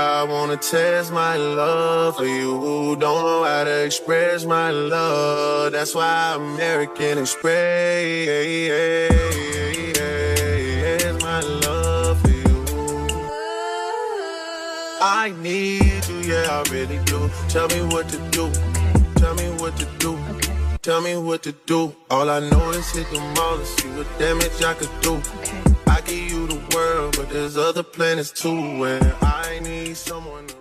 I wanna test my love for you. Don't know how to express my love. That's why American Express my love for you. I need you, yeah, I really do. Tell me what to do. Tell me what to do. Tell me what to do. All I know is hit the mall and see what damage I could do. I give you the world, but there's other planets too where I need someone to...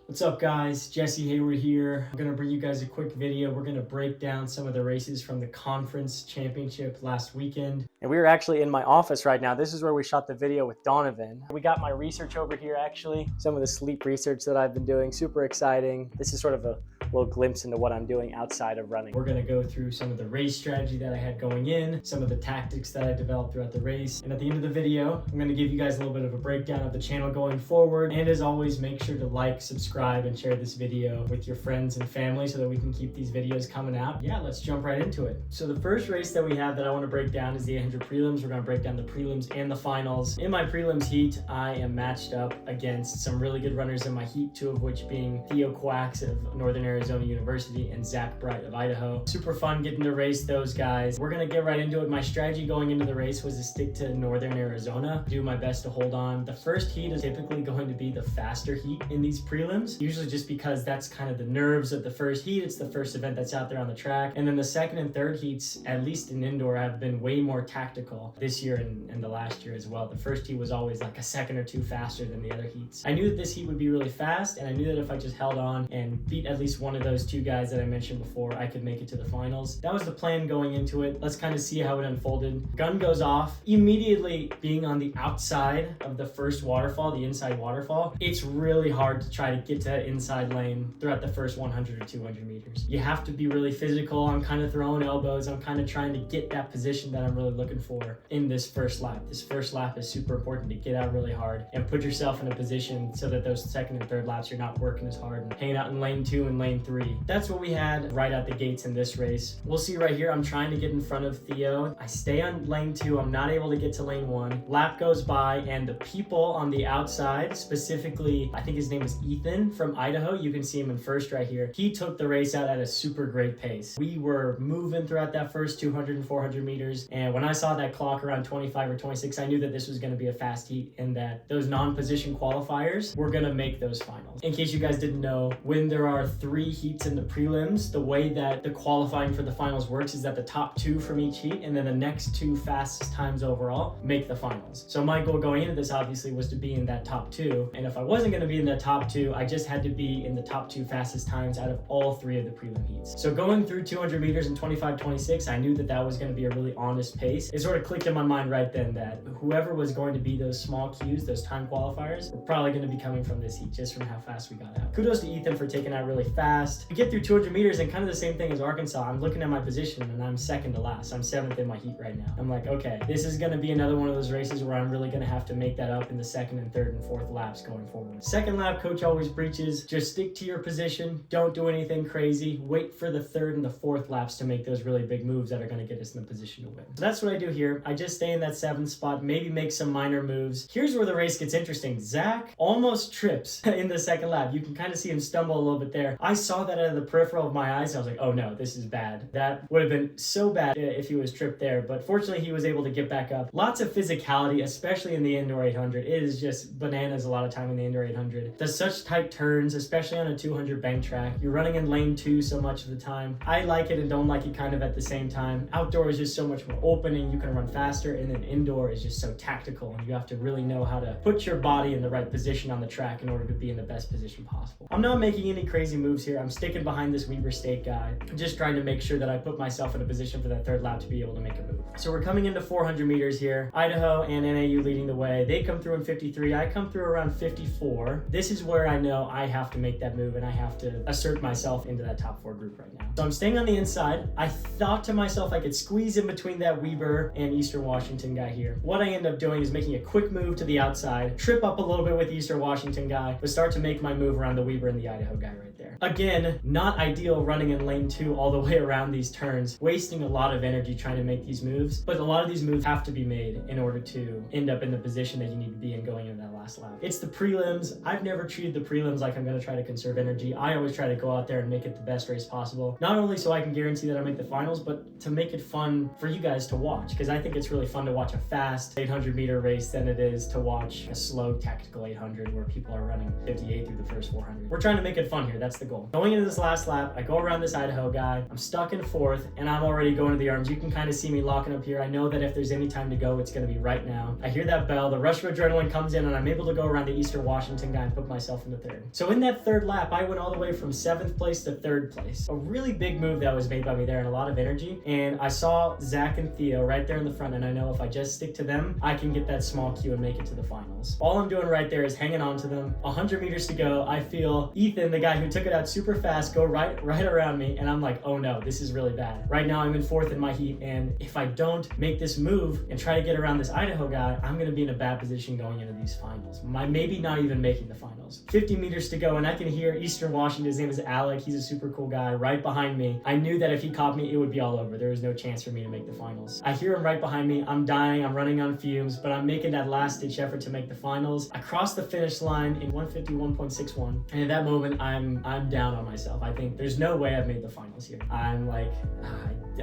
What's up guys, Jesse Hayward here. I'm gonna bring you guys a quick video. We're gonna break down some of the races from the conference championship last weekend. And we are actually in my office right now. This is where we shot the video with Donovan. We got my research over here actually. Some of the sleep research that I've been doing, super exciting. This is sort of a little glimpse into what I'm doing outside of running. We're gonna go through some of the race strategy that I had going in, some of the tactics that I developed throughout the race. And at the end of the video, I'm gonna give you guys a little bit of a breakdown of the channel going forward. And as always, make sure to like, subscribe, and share this video with your friends and family so that we can keep these videos coming out. Yeah, let's jump right into it. So the first race that we have that I want to break down is the 800 prelims. We're going to break down the prelims and the finals. In my prelims heat, I am matched up against some really good runners in my heat, two of which being Theo Quacks of Northern Arizona University and Zach Bright of Idaho. Super fun getting to race those guys. We're going to get right into it. My strategy going into the race was to stick to Northern Arizona, do my best to hold on. The first heat is typically going to be the faster heat in these prelims, usually just because that's kind of the nerves of the first heat. It's the first event that's out there on the track. And then the second and third heats, at least in indoor, have been way more tactical this year and the last year as well. The first heat was always like a second or two faster than the other heats. I knew that this heat would be really fast, and I knew that if I just held on and beat at least one of those two guys that I mentioned before, I could make it to the finals. That was the plan going into it. Let's kind of see how it unfolded. Gun goes off. Immediately being on the outside of the first waterfall, the inside waterfall, it's really hard to try to get to that inside lane throughout the first 100 or 200 meters. You have to be really physical. I'm kind of throwing elbows. I'm kind of trying to get that position that I'm really looking for in this first lap. This first lap is super important to get out really hard and put yourself in a position so that those second and third laps you're not working as hard and hanging out in lane 2 and lane 3. That's what we had right out the gates in this race. We'll see right here, I'm trying to get in front of Theo. I stay on lane 2. I'm not able to get to lane 1. Lap goes by and the people on the outside, specifically, I think his name is Ethan from Idaho. You can see him in first right here. He took the race out at a super great pace. We were moving throughout that first 200 and 400 meters. And when I saw that clock around 25 or 26, I knew that this was going to be a fast heat and that those non-position qualifiers were going to make those finals. In case you guys didn't know, when there are 3 heats in the prelims, the way that the qualifying for the finals works is that the top 2 from each heat and then the next 2 fastest times overall make the finals. So my goal going into this obviously was to be in that top 2. And if I wasn't going to be in that top 2, I just had to be in the top 2 fastest times out of all 3 of the prelim heats. So going through 200 meters in 25:26, I knew that that was going to be a really honest pace. It sort of clicked in my mind right then that whoever was going to be those small cues, those time qualifiers, were probably going to be coming from this heat just from how fast we got out. Kudos to Ethan for taking out really fast. We get through 200 meters and kind of the same thing as Arkansas. I'm looking at my position and I'm second to last. I'm 7th in my heat right now. I'm like, okay, this is going to be another one of those races where I'm really going to have to make that up in the second and third and fourth laps going forward. Second lap, coach always preaches, just stick to your position. Don't do anything crazy. Wait for the third and the fourth laps to make those really big moves that are going to get us in the position to win. So that's what I do here. I just stay in that 7th spot, maybe make some minor moves. Here's where the race gets interesting. Zach almost trips in the second lap. You can kind of see him stumble a little bit there. I saw that out of the peripheral of my eyes. I was like, oh no, this is bad. That would have been so bad if he was tripped there, but fortunately he was able to get back up. Lots of physicality, especially in the indoor 800. It is just bananas a lot of time in the indoor 800. Does such tight turns, especially on a 200 bank track. You're running in lane 2 so much of the time. I like it and don't like it kind of at the same time. Outdoor is just so much more open and you can run faster, and then indoor is just so tactical and you have to really know how to put your body in the right position on the track in order to be in the best position possible. I'm not making any crazy moves here. I'm sticking behind this Weber State guy. I'm just trying to make sure that I put myself in a position for that third lap to be able to make a move. So we're coming into 400 meters here. Idaho and NAU leading the way. They come through in 53. I come through around 54. This is where I know I have to make that move and I have to assert myself into that top 4 group right now. So I'm staying on the inside. I thought to myself I could squeeze in between that Weber and Eastern Washington guy here. What I end up doing is making a quick move to the outside, trip up a little bit with the Eastern Washington guy, but start to make my move around the Weber and the Idaho guy right there. again, not ideal running in lane 2 all the way around these turns, wasting a lot of energy trying to make these moves. But a lot of these moves have to be made in order to end up in the position that you need to be in going into that last lap. It's the prelims. I've never treated the prelims like I'm going to try to conserve energy. I always try to go out there and make it the best race possible. Not only so I can guarantee that I make the finals, but to make it fun for you guys to watch, because I think it's really fun to watch a fast 800-meter race than it is to watch a slow tactical 800 where people are running 58 through the first 400. We're trying to make it fun here. That's the goal. Going into this last lap, I go around this Idaho guy. I'm stuck in 4th, and I'm already going to the arms. You can kind of see me locking up here. I know that if there's any time to go, it's going to be right now. I hear that bell. The rush of adrenaline comes in, and I'm able to go around the Eastern Washington guy and put myself in the 3rd. So in that 3rd lap, I went all the way from 7th place to 3rd place. A really big move that was made by me there and a lot of energy. And I saw Zach and Theo right there in the front, and I know if I just stick to them, I can get that small queue and make it to the finals. All I'm doing right there is hanging on to them. 100 meters to go. I feel Ethan, the guy who took it out super fast, go right around me, and I'm like, oh no, this is really bad. Right now I'm in 4th in my heat, and if I don't make this move and try to get around this Idaho guy, I'm gonna be in a bad position going into these finals. Maybe not even making the finals. 50 meters to go, and I can hear Eastern Washington, his name is Alec, he's a super cool guy, right behind me. I knew that if he caught me, it would be all over. There was no chance for me to make the finals. I hear him right behind me. I'm dying, I'm running on fumes, but I'm making that last ditch effort to make the finals. I crossed the finish line in 151.61, and at that moment, I'm down on myself. I think there's no way I've made the finals here. I'm like,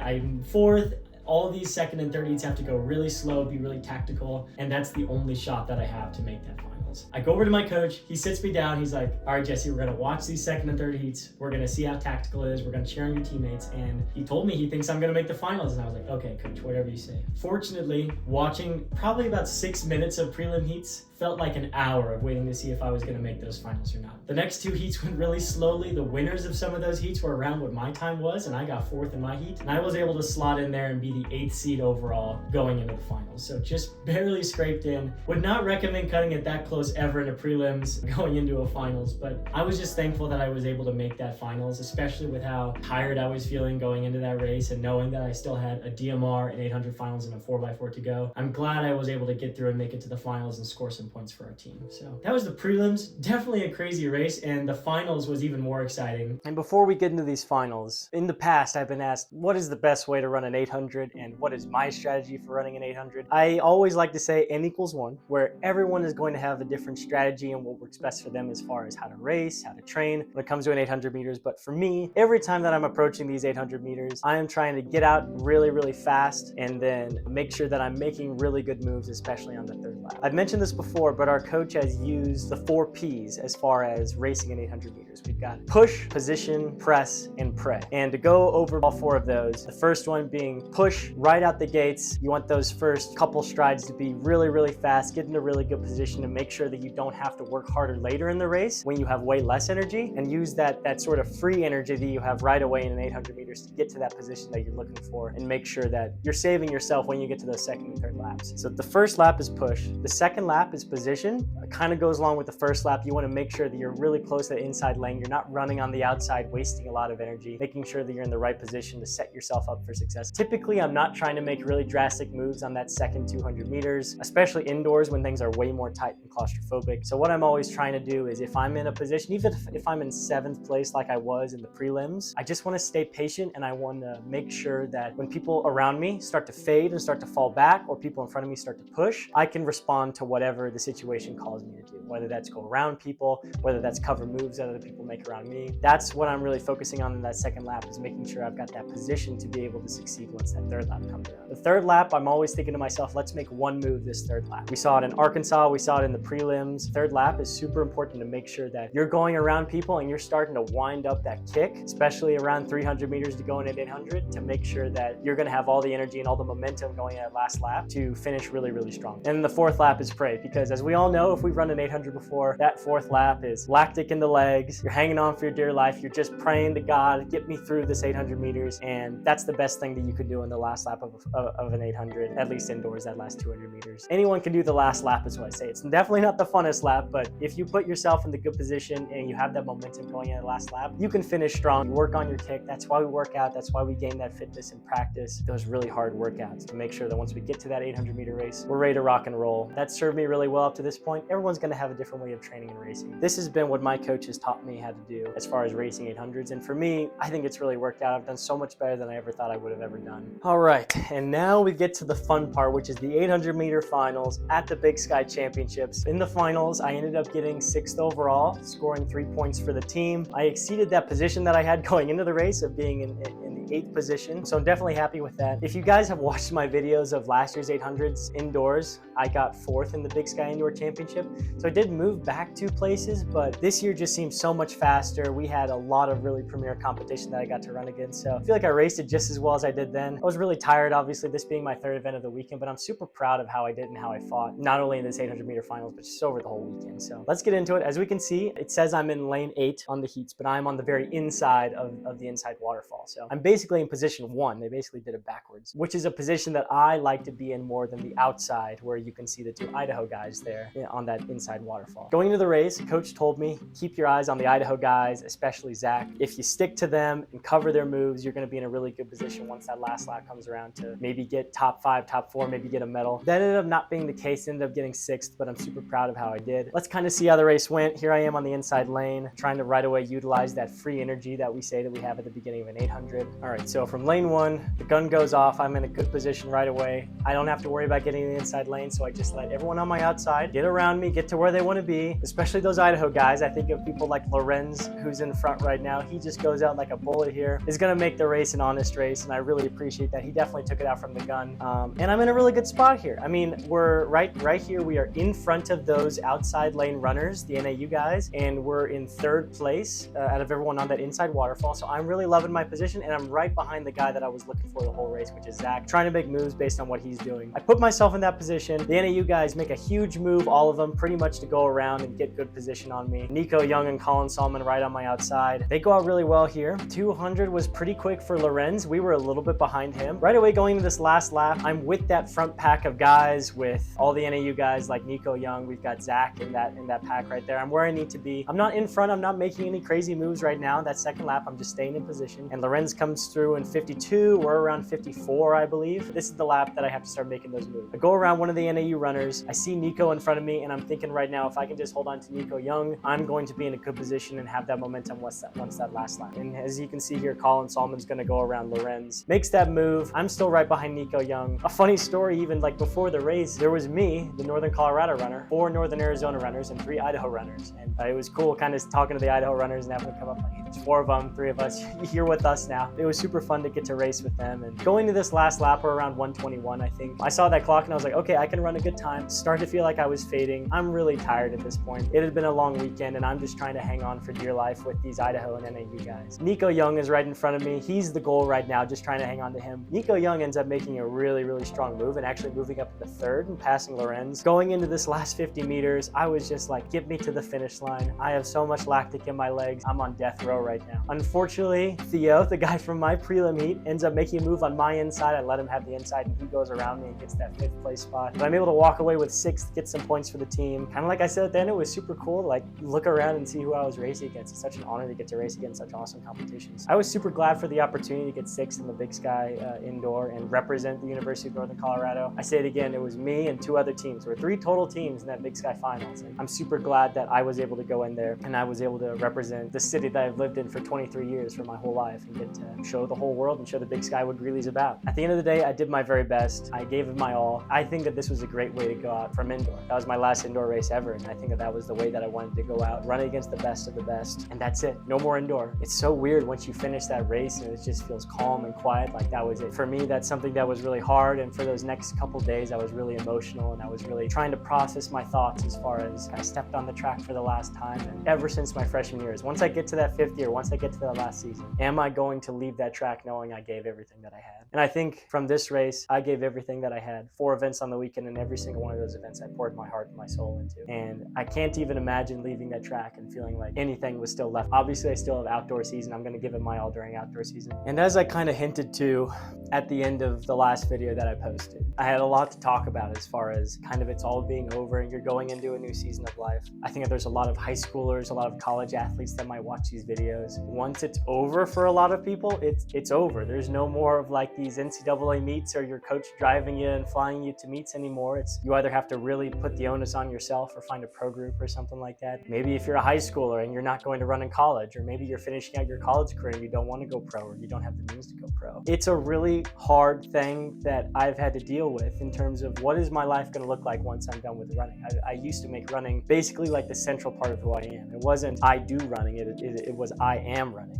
I'm 4th. All these 2nd and 3rd heats have to go really slow, be really tactical, and that's the only shot that I have to make that finals. I go over to my coach, he sits me down, he's like, all right, Jesse, we're gonna watch these 2nd and 3rd heats, we're gonna see how tactical it is, we're gonna cheer on your teammates, and he told me he thinks I'm gonna make the finals, and I was like, okay, coach, whatever you say. Fortunately, watching probably about 6 minutes of prelim heats, felt like an hour of waiting to see if I was going to make those finals or not. The next 2 heats went really slowly. The winners of some of those heats were around what my time was, and I got 4th in my heat. And I was able to slot in there and be the 8th seed overall going into the finals. So just barely scraped in. Would not recommend cutting it that close ever in a prelims going into a finals, but I was just thankful that I was able to make that finals, especially with how tired I was feeling going into that race and knowing that I still had a DMR, an 800 finals, and a 4x4 to go. I'm glad I was able to get through and make it to the finals and score some points for our team. So that was the prelims. Definitely a crazy race, and the finals was even more exciting. And before we get into these finals, in the past I've been asked what is the best way to run an 800 and what is my strategy for running an 800. I always like to say n equals 1, where everyone is going to have a different strategy and what works best for them as far as how to race, how to train when it comes to an 800 meters. But for me, every time that I'm approaching these 800 meters, I am trying to get out really, really fast and then make sure that I'm making really good moves, especially on the 3rd lap. I've mentioned this before, but our coach has used the 4 P's as far as racing in 800 meters. We've got push, position, press, and pray. And to go over all 4 of those, the first one being push right out the gates. You want those first couple strides to be really, really fast, get in a really good position to make sure that you don't have to work harder later in the race when you have way less energy, and use that sort of free energy that you have right away in an 800 meters to get to that position that you're looking for and make sure that you're saving yourself when you get to those 2nd and 3rd laps. So the first lap is push. The 2nd lap is position. It kind of goes along with the first lap. You want to make sure that you're really close to the inside lane. You're not running on the outside, wasting a lot of energy, making sure that you're in the right position to set yourself up for success. Typically, I'm not trying to make really drastic moves on that 2nd 200 meters, especially indoors when things are way more tight and claustrophobic. So what I'm always trying to do is if I'm in a position, even if I'm in 7th place like I was in the prelims, I just want to stay patient and I want to make sure that when people around me start to fade and start to fall back, or people in front of me start to push, I can respond to whatever the situation calls me to do, whether that's go around people, whether that's cover moves that other people make around me. That's what I'm really focusing on in that 2nd lap, is making sure I've got that position to be able to succeed once that 3rd lap comes around. The 3rd lap, I'm always thinking to myself, let's make one move this 3rd lap. We saw it in Arkansas, we saw it in the prelims. 3rd lap is super important to make sure that you're going around people and you're starting to wind up that kick, especially around 300 meters to go in at 800, to make sure that you're going to have all the energy and all the momentum going at last lap to finish really, really strong. And the 4th lap is pray, because as we all know, if we've run an 800 before, that 4th lap is lactic in the legs. You're hanging on for your dear life. You're just praying to God, get me through this 800 meters. And that's the best thing that you could do in the last lap of an 800, at least indoors, that last 200 meters. Anyone can do the last lap is what I say. It's definitely not the funnest lap, but if you put yourself in the good position and you have that momentum going in the last lap, you can finish strong. You work on your kick. That's why we work out. That's why we gain that fitness and practice those really hard workouts to make sure that once we get to that 800 meter race, we're ready to rock and roll. That served me really well well up to this point. Everyone's going to have a different way of training and racing. This has been what my coach has taught me how to do as far as racing 800s. And for me, I think it's really worked out. I've done so much better than I ever thought I would have ever done. All right, and now we get to the fun part, which is the 800 meter finals at the Big Sky Championships. In the finals, I ended up getting 6th overall, scoring 3 points for the team. I exceeded that position that I had going into the race of being in the 8th position, so I'm definitely happy with that. If you guys have watched my videos of last year's 800s indoors, I got 4th in the Big Sky Indoor Championship, so I did move back 2 places, but this year just seems so much faster. We had a lot of really premier competition that I got to run against, so I feel like I raced it just as well as I did then. I was really tired, obviously, this being my 3rd event of the weekend, but I'm super proud of how I did and how I fought, not only in this 800 meter finals, but just over the whole weekend. So let's get into it. As we can see, it says I'm in lane 8 on the heats, but I'm on the very inside of the inside waterfall. So I'm basically in position 1. They basically did it backwards, which is a position that I like to be in more than the outside, where you can see the 2 Idaho guys there on that inside waterfall. Going into the race, coach told me, keep your eyes on the Idaho guys, especially Zach. If you stick to them and cover their moves, you're going to be in a really good position once that last lap comes around to maybe get top 5, top 4, maybe get a medal. That ended up not being the case, ended up getting 6th, but I'm super proud of how I did. Let's kind of see how the race went. Here I am on the inside lane, trying to right away utilize that free energy that we say that we have at the beginning of an 800. All right, so from lane 1, the gun goes off. I'm in a good position right away. I don't have to worry about getting in the inside lane, so I just let everyone on my outside get around me, get to where they want to be, especially those Idaho guys. I think of people like Lorenz, who's in front right now. He just goes out like a bullet here. Is going to make the race an honest race, and I really appreciate that. He definitely took it out from the gun, and I'm in a really good spot here. I mean, we're right here. We are in front of those outside lane runners, the NAU guys, and we're in 3rd place out of everyone on that inside waterfall. So I'm really loving my position, and I'm right behind the guy that I was looking for the whole race, which is Zach, trying to make moves based on what he's doing. I put myself in that position. The NAU guys make a huge move, all of them, pretty much to go around and get good position on me. Nico Young and Colin Solomon right on my outside. They go out really well here. 200 was pretty quick for Lorenz. We were a little bit behind him. Right away going into this last lap, I'm with that front pack of guys, with all the NAU guys like Nico Young. We've got Zach in that pack right there. I'm where I need to be. I'm not in front. I'm not making any crazy moves right now. That second lap, I'm just staying in position. And Lorenz comes through in 52. We're around 54, I believe. This is the lap that I have to start making those moves. I go around one of the NAU runners. I see Nico in front of me, and I'm thinking right now, if I can just hold on to Nico Young, I'm going to be in a good position and have that momentum once that last lap. And as you can see here, Colin Solomon's going to go around Lorenz. Makes that move. I'm still right behind Nico Young. A funny story, even like before the race, there was me, the Northern Colorado runner, 4 Northern Arizona runners, and 3 Idaho runners. And it was cool kind of talking to the Idaho runners and having them come up like, hey, there's 4 of them, 3 of us, you're with us now. It was super fun to get to race with them. And going to this last lap, we're around 121, I think. I saw that clock and I was like, okay, I can run a good time. Started to feel like I was fading. I'm really tired at this point. It had been a long weekend, and I'm just trying to hang on for dear life with these Idaho and NAU guys. Nico Young is right in front of me. He's the goal right now, just trying to hang on to him. Nico Young ends up making a really, really strong move and actually moving up to 3rd and passing Lorenz. Going into this last 50 meters, I was just like, get me to the finish line. I have so much lactic in my legs. I'm on death row right now. Unfortunately, Theo, the guy from my prelim heat, ends up making a move on my inside. I let him have the inside, and he goes around me and gets that 5th place spot. But I'm able to walk away with 6th, get some points for the team. Kind of like I said at the end, it was super cool to like look around and see who I was racing against. It's such an honor to get to race against such awesome competitions. I was super glad for the opportunity to get 6th in the Big Sky indoor and represent the University of Northern Colorado. I say it again, it was me and 2 other teams. There were 3 total teams in that Big Sky finals. And I'm super glad that I was able to go in there and I was able to represent the city that I've lived in for 23 years for my whole life and get to show the whole world and show the Big Sky what Greeley's about. At the end of the day, I did my very best. I gave it my all. I think that this was a great way to go out from indoor. That was my last indoor race ever, and I think that was the way that I wanted to go out, run against the best of the best, and that's it. No more indoor. It's so weird once you finish that race and it just feels calm and quiet, like that was it. For me, that's something that was really hard, and for those next couple days, I was really emotional, and I was really trying to process my thoughts as far as I stepped on the track for the last time, and ever since my freshman years. Once I get to that 5th year, once I get to that last season, am I going to leave that track knowing I gave everything that I had? And I think from this race, I gave everything that I had. 4 events on the weekend, and every single one of those events I poured my heart and my soul into. And I can't even imagine leaving that track and feeling like anything was still left. Obviously, I still have outdoor season. I'm going to give it my all during outdoor season. And as I kind of hinted to at the end of the last video that I posted, I had a lot to talk about as far as kind of it's all being over and you're going into a new season of life. I think that there's a lot of high schoolers, a lot of college athletes that might watch these videos. Once it's over for a lot of people, it's over. There's no more of like the these NCAA meets or your coach driving you and flying you to meets anymore. You either have to really put the onus on yourself or find a pro group or something like that. Maybe if you're a high schooler and you're not going to run in college, or maybe you're finishing out your college career and you don't want to go pro, or you don't have the means to go pro. It's a really hard thing that I've had to deal with in terms of what is my life going to look like once I'm done with running. I used to make running basically like the central part of who I am. It wasn't I do running, it was I am running.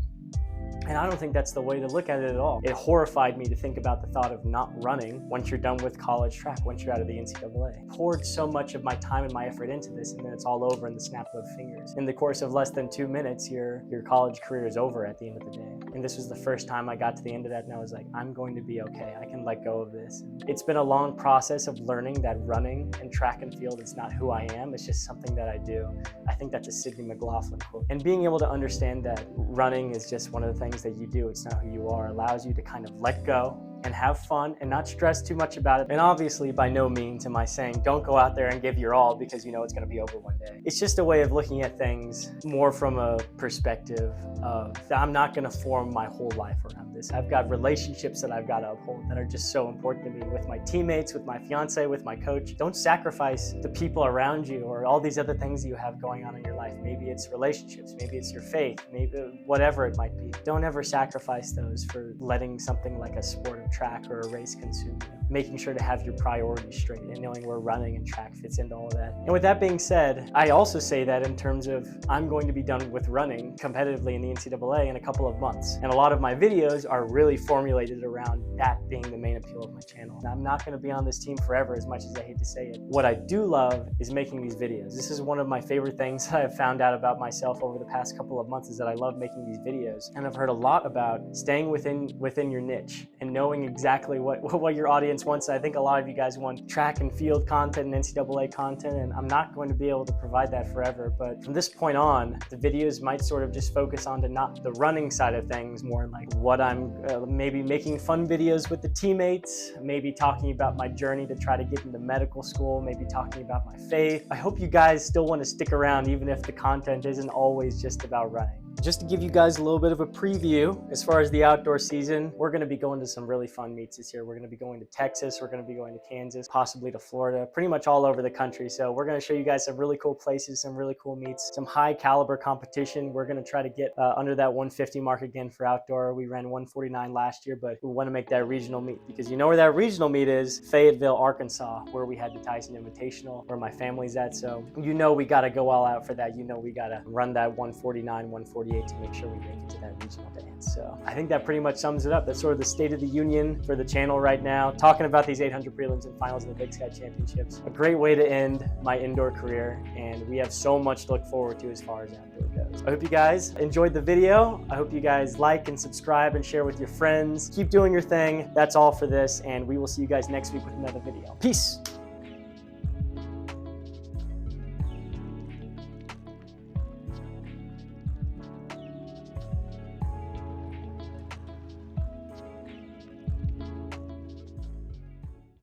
And I don't think that's the way to look at it at all. It horrified me to think about the thought of not running once you're done with college track, once you're out of the NCAA. I poured so much of my time and my effort into this, and then it's all over in the snap of fingers. In the course of less than 2 minutes, your college career is over at the end of the day. And this was the first time I got to the end of that, and I was like, I'm going to be okay. I can let go of this. It's been a long process of learning that running and track and field is not who I am. It's just something that I do. I think that's a Sidney McLaughlin quote. And being able to understand that running is just one of the things that you do, it's not who you are, allows you to kind of let go and have fun and not stress too much about it. And obviously, by no means am I saying don't go out there and give your all because you know it's going to be over one day. It's just a way of looking at things more from a perspective of I'm not going to form my whole life around this. I've got relationships that I've got to uphold that are just so important to me, with my teammates, with my fiance, with my coach. Don't sacrifice the people around you or all these other things you have going on in your life. Maybe it's relationships, maybe it's your faith, maybe whatever it might be. Don't ever sacrifice those for letting something like a sport of track or a race consume you. Making sure to have your priorities straight and knowing where running and track fits into all of that. And with that being said, I also say that in terms of I'm going to be done with running competitively in the NCAA in a couple of months. And a lot of my videos are really formulated around that being the main appeal of my channel. And I'm not going to be on this team forever, as much as I hate to say it. What I do love is making these videos. This is one of my favorite things that I've found out about myself over the past couple of months, is that I love making these videos. And I've heard a lot about staying within your niche and knowing exactly what your audience wants. I think a lot of you guys want track and field content and NCAA content, and I'm not going to be able to provide that forever. But from this point on, the videos might sort of just focus on not the running side of things, more like what I'm maybe making fun videos with the teammates, maybe talking about my journey to try to get into medical school, maybe talking about my faith. I hope you guys still want to stick around even if the content isn't always just about running. Just to give you guys a little bit of a preview, as far as the outdoor season, we're going to be going to some really fun meets this year. We're going to be going to Texas, we're going to be going to Kansas, possibly to Florida, pretty much all over the country. So we're going to show you guys some really cool places, some really cool meets, some high caliber competition. We're going to try to get under that 150 mark again for outdoor. We ran 149 last year, but we want to make that regional meet, because you know where that regional meet is? Fayetteville, Arkansas, where we had the Tyson Invitational, where my family's at. So you know we got to go all out for that. You know we got to run that 149, 148 to make sure we make it to that regional dance. So I think that pretty much sums it up. That's sort of the state of the union for the channel right now, talking about these 800 prelims and finals in the Big Sky Championships. A great way to end my indoor career, and we have so much to look forward to as far as outdoor goes. I hope you guys enjoyed the video. I hope you guys like and subscribe and share with your friends. Keep doing your thing. That's all for this, and we will see you guys next week with another video. Peace.